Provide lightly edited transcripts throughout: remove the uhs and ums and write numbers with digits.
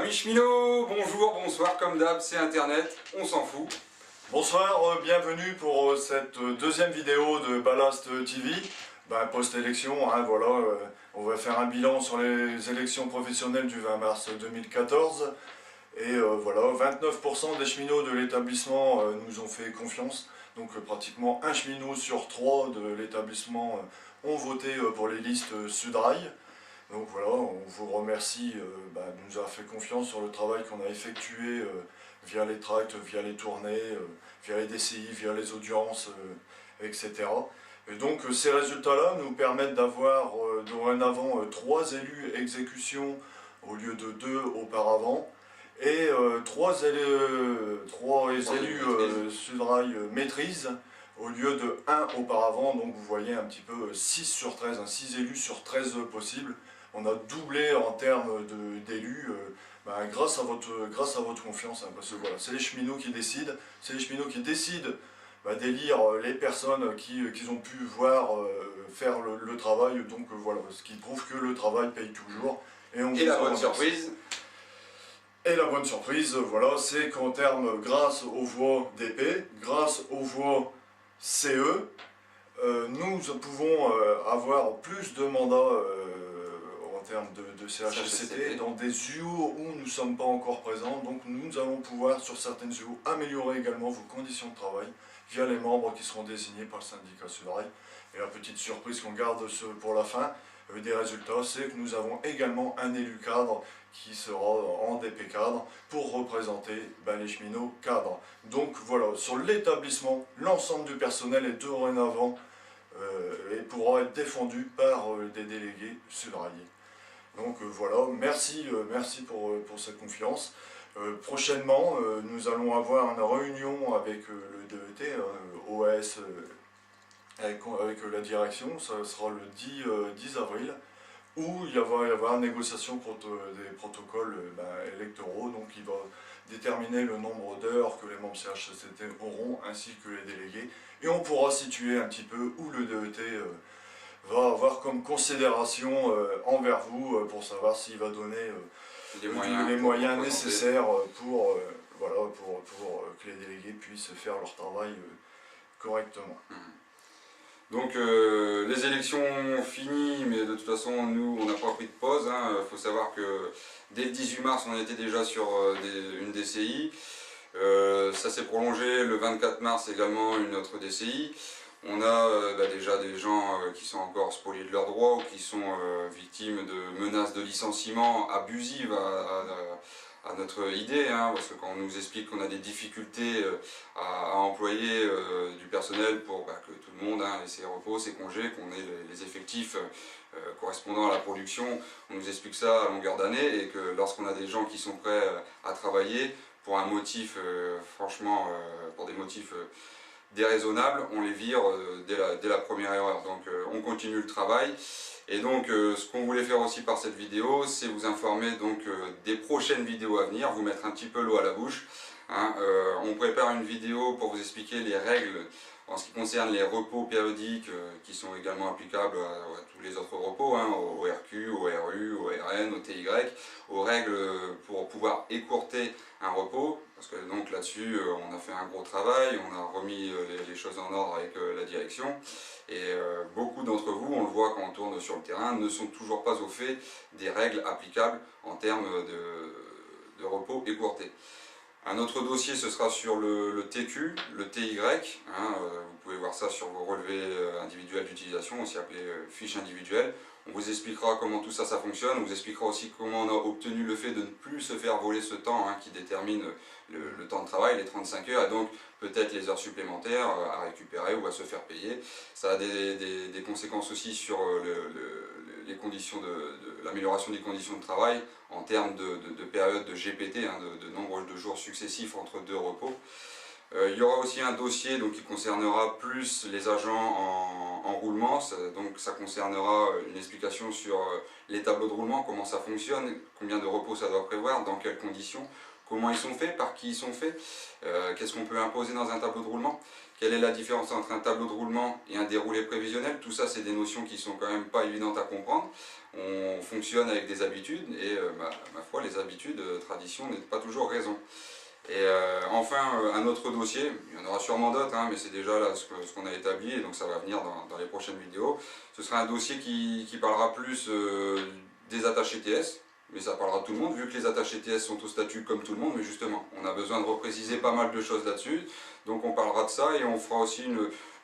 Amis cheminots, bonjour, bonsoir, comme d'hab, c'est Internet, on s'en fout. Bonsoir, bienvenue pour cette deuxième vidéo de Ballast TV. Post-élection, voilà, on va faire un bilan sur les élections professionnelles du 20 mars 2014. Et voilà, 29% des cheminots de l'établissement nous ont fait confiance. Donc pratiquement un cheminot sur trois de l'établissement ont voté pour les listes Sudrail. Donc voilà, on vous remercie de nous avoir fait confiance sur le travail qu'on a effectué via les tracts, via les tournées, via les DCI, via les audiences, etc. Et donc ces résultats-là nous permettent d'avoir dorénavant 3 élus exécution au lieu de 2 auparavant, et 3 élus Sudrail maîtrise au lieu de 1 auparavant. Donc vous voyez un petit peu 6 sur 13, 6 élus sur 13 possibles. On a doublé en termes d'élus grâce à votre confiance, parce que voilà, c'est les cheminots qui décident, d'élire les personnes qu'ils ont pu voir faire le travail. Donc voilà, ce qui prouve que le travail paye toujours. Et la bonne surprise, voilà, c'est qu'en termes, grâce aux voix DP, grâce aux voix CE, nous pouvons avoir plus de mandats en termes de CHSCT dans des UO où nous ne sommes pas encore présents. Donc nous allons pouvoir, sur certaines UO, améliorer également vos conditions de travail via les membres qui seront désignés par le syndicat Sudrail. Et la petite surprise qu'on garde pour la fin des résultats, c'est que nous avons également un élu cadre qui sera en DP cadre pour représenter les cheminots cadres. Donc voilà, sur l'établissement, l'ensemble du personnel est dorénavant et pourra être défendu par des délégués sudrailiers. Donc voilà, merci pour cette confiance. Prochainement, nous allons avoir une réunion avec le DET, OS, avec la direction. Ça sera le 10 avril, où il va y avoir une négociation des protocoles électoraux. Donc il va déterminer le nombre d'heures que les membres CHSCT auront, ainsi que les délégués. Et on pourra situer un petit peu où le DET va avoir comme considération envers vous, pour savoir s'il va donner les moyens nécessaires pour que les délégués puissent faire leur travail correctement. Donc les élections finies, mais de toute façon nous on n'a pas pris de pause. Faut savoir que dès le 18 mars on était déjà sur une DCI. Ça s'est prolongé le 24 mars également, une autre DCI. On a déjà des gens qui sont encore spoliés de leurs droits ou qui sont victimes de menaces de licenciement abusives à notre idée, parce que quand on nous explique qu'on a des difficultés à employer du personnel pour que tout le monde ait ses repos, ses congés, qu'on ait les effectifs correspondant à la production, on nous explique ça à longueur d'année, et que lorsqu'on a des gens qui sont prêts à travailler pour un motif, franchement, pour des motifs déraisonnables, on les vire dès la première erreur. Donc on continue le travail. Et donc ce qu'on voulait faire aussi par cette vidéo, c'est vous informer des prochaines vidéos à venir, vous mettre un petit peu l'eau à la bouche. On prépare une vidéo pour vous expliquer les règles en ce qui concerne les repos périodiques qui sont également applicables à tous les autres repos, au RQ, au RU, au RN, au TY, aux règles pour pouvoir écourter un repos, parce que donc là-dessus on a fait un gros travail, on a remis les choses en ordre avec la direction, et beaucoup d'entre vous, on le voit quand on tourne sur le terrain, ne sont toujours pas au fait des règles applicables en termes de repos écourté. Un autre dossier, ce sera sur le TQ, le TY, vous pouvez voir ça sur vos relevés individuels d'utilisation, aussi appelés fiches individuelles. On vous expliquera comment tout ça fonctionne, on vous expliquera aussi comment on a obtenu le fait de ne plus se faire voler ce temps qui détermine le temps de travail, les 35 heures, et donc peut-être les heures supplémentaires à récupérer ou à se faire payer. Ça a des conséquences aussi sur les conditions l'amélioration des conditions de travail en termes de période de GPT, de nombre de jours successifs entre 2 repos. Il y aura aussi un dossier qui concernera plus les agents en roulement, donc ça concernera une explication sur les tableaux de roulement, comment ça fonctionne, combien de repos ça doit prévoir, dans quelles conditions, comment ils sont faits, par qui ils sont faits, qu'est-ce qu'on peut imposer dans un tableau de roulement, quelle est la différence entre un tableau de roulement et un déroulé prévisionnel. Tout ça, c'est des notions qui sont quand même pas évidentes à comprendre. On fonctionne avec des habitudes et ma foi, les habitudes, tradition n'est pas toujours raison. Et enfin, un autre dossier, il y en aura sûrement d'autres, hein, mais c'est déjà là ce qu'on a établi, et donc ça va venir dans les prochaines vidéos. Ce sera un dossier qui parlera plus des attaches ETS, mais ça parlera de tout le monde, vu que les attaches ETS sont au statut comme tout le monde, mais justement, on a besoin de repréciser pas mal de choses là-dessus, donc on parlera de ça, et on fera aussi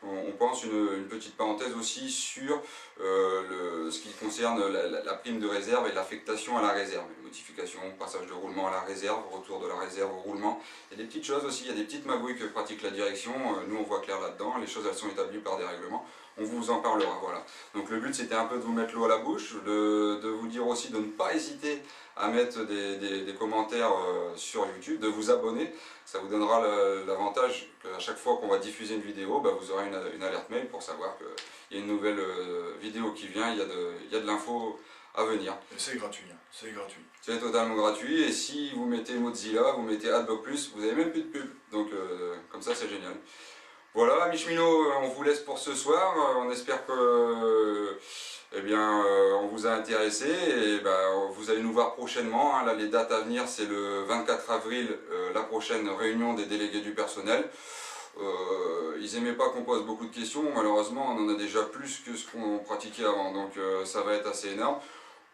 on pense une petite parenthèse aussi sur ce qui concerne la prime de réserve et l'affectation à la réserve. Modification, passage de roulement à la réserve, retour de la réserve au roulement. Il y a des petites choses aussi, il y a des petites magouilles que pratique la direction. Nous on voit clair là-dedans, les choses elles sont établies par des règlements. On vous en parlera, voilà. Donc le but c'était un peu de vous mettre l'eau à la bouche, de vous dire aussi de ne pas hésiter à mettre des commentaires sur YouTube, de vous abonner. Ça vous donnera l'avantage qu'à chaque fois qu'on va diffuser une vidéo, vous aurez une alerte mail pour savoir qu'il y a une nouvelle vidéo qui vient, il y a de l'info à venir. Et c'est gratuit, hein. C'est gratuit. C'est totalement gratuit, et si vous mettez Mozilla, vous mettez Adblock+, vous n'avez même plus de pub. Donc comme ça c'est génial. Voilà, amis cheminots, on vous laisse pour ce soir. On espère que on vous a intéressé, et vous allez nous voir prochainement. Hein. Là, les dates à venir, c'est le 24 avril, la prochaine réunion des délégués du personnel. Ils n'aimaient pas qu'on pose beaucoup de questions, malheureusement on en a déjà plus que ce qu'on pratiquait avant, donc ça va être assez énorme.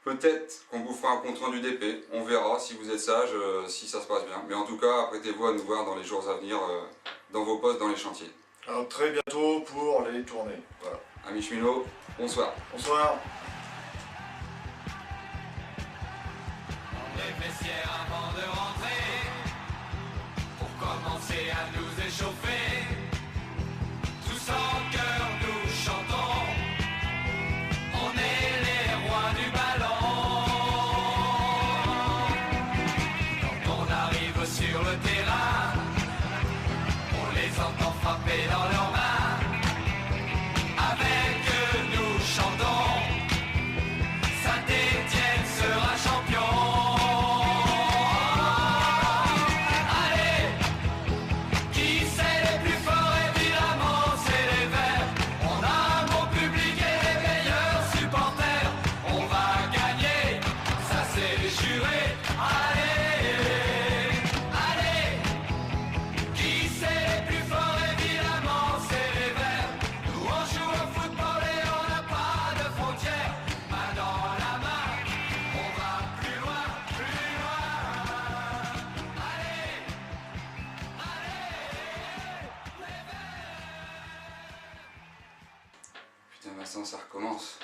Peut-être qu'on vous fera un compte rendu d'épée, on verra si vous êtes sage, si ça se passe bien. Mais en tout cas, apprêtez-vous à nous voir dans les jours à venir, dans vos postes, dans les chantiers. Alors très bientôt pour les tournées. Voilà. Amis cheminots, bonsoir. Bonsoir. Les vestiaires avant de rentrer, pour commencer à nous échauffer, tous en cœur nous chantons, on est les rois du ballon. Quand on arrive sur le terrain, on les entend frapper dans leurs mains. Avec eux nous chantons, Saint-Étienne sera champion. Allez, qui c'est les plus forts? Évidemment c'est les Verts. On a un bon public et les meilleurs supporters. On va gagner, ça c'est juré. Allez, allez, qui c'est les plus forts? Évidemment c'est les Verts. Nous on joue au football et on n'a pas de frontières. Main dans la main, on va plus loin, plus loin. Allez, allez, les Verts. Putain Vincent, ça recommence.